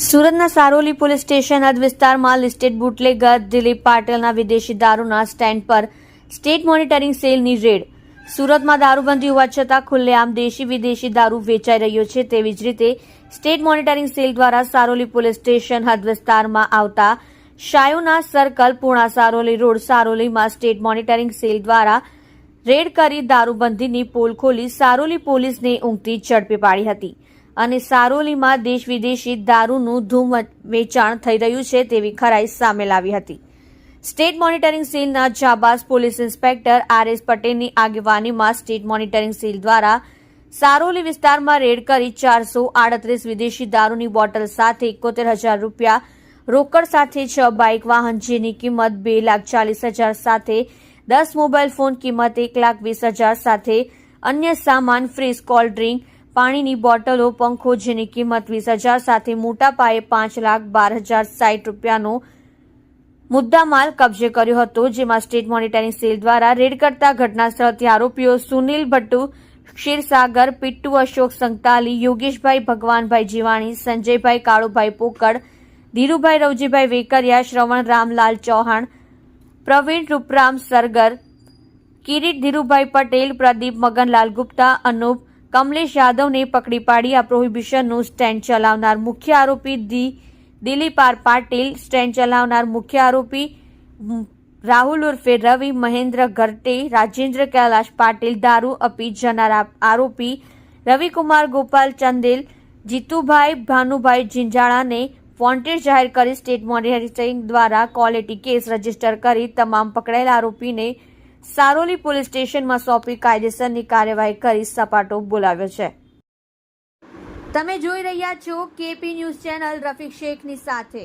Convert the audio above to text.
સુરતના Saroli police station હદ વિસ્તારમાં લિસ્ટેડ બુટલેગર દિલીપ પાટીલના વિદેશી દારૂના સ્ટેન્ડ પર સ્ટેટ મોનિટરિંગ સેલની રેડ. સુરતમાં દારૂબંધી હોવા છતાં ખુલ્લેઆમ દેશી વિદેશી દારૂ વેચાઈ રહ્યો છે. તેવી જ રીતે સ્ટેટ મોનિટરિંગ સેલ દ્વારા સારોલી પોલીસ સ્ટેશન હદ વિસ્તારમાં આવતા શાયુના સર્કલ પૂર્ણા સારોલી રોડ સારોલીમાં સ્ટેટ મોનિટરિંગ સેલ દ્વારા રેડ કરી દારૂબંધીની પોલ ખોલી સારોલી પોલીસને ઊંઘતી ઝડપી પાડી હતી અને સારોલીમાં દેશ વિદેશી દારૂનું ધૂમ વેચાણ થઈ રહ્યું છે તેવી ખરાઈ સામે લાવી હતી. સ્ટેટ મોનિટરિંગ સેલના જાબાઝ પોલીસ ઇન્સ્પેક્ટર આર.એસ. પટેલની આગેવાનીમાં સ્ટેટ મોનિટરિંગ સેલ દ્વારા સારોલી વિસ્તારમાં રેડ કરી 438 વિદેશી દારૂની બોટલ સાથે 71,000 રૂપિયા રોકડ સાથે 6 બાઇક વાહન જેની કિંમત 2,40,000 સાથે 10 મોબાઈલ ફોન કિંમત 1,20,000 સાથે અન્ય સામાન ફ્રીઝ કોલ્ડ ડ્રિંક પાણીની બોટલો પંખો જેની કિંમત 20,000 સાથે મોટા પાયે 5,12,060 રૂપિયાનો મુદ્દામાલ કબજે કર્યો હતો. જેમાં સ્ટેટ મોનિટરિંગ સેલ દ્વારા રેડ કરતા ઘટના સ્થળથી આરોપીઓ સુનિલ ભટ્ટુ, ક્ષીરસાગર, પિટ્ટુ અશોક સંતાલી, યોગેશભાઈ ભગવાનભાઈ જીવાણી, સંજયભાઈ કાળુભાઈ પોકળ, ધીરુભાઈ રવજીભાઈ વેકરિયા, શ્રવણ રામલાલ ચૌહાણ, પ્રવીણ રૂપરામ સરગર, કિરીટ ધીરુભાઈ પટેલ, પ્રદીપ મગનલાલ ગુપ્તા, અનુપ કમલેશ યાદવને પકડી પાડી આ પ્રોહિબિશનનું સ્ટેન્ડ ચલાવનાર મુખ્ય આરોપી દિલીપ આર પાટીલ, સ્ટેન્ડ ચલાવનાર મુખ્ય આરોપી રાહુલ ઉર્ફે રવિ, મહેન્દ્ર ગરટે, રાજેન્દ્ર કૈલાશ પાટીલ, દારૂ અપી જનાર આરોપી રવિકુમાર ગોપાલ ચંદેલ, જીતુભાઈ ભાનુભાઈ જિંજાળાને વોન્ટેડ જાહેર કરી સ્ટેટ મોનિટરિંગ દ્વારા ક્વોલિટી કેસ રજીસ્ટર કરી તમામ પકડાયેલા આરોપીને સારોલી પોલીસ સ્ટેશનમાં સોંપી કાયદેસરની કાર્યવાહી કરી સપાટો બોલાવ્યો છે. તમે જોઈ રહ્યા છો કેપી ન્યૂઝ ચેનલ રફીક શેખની સાથે.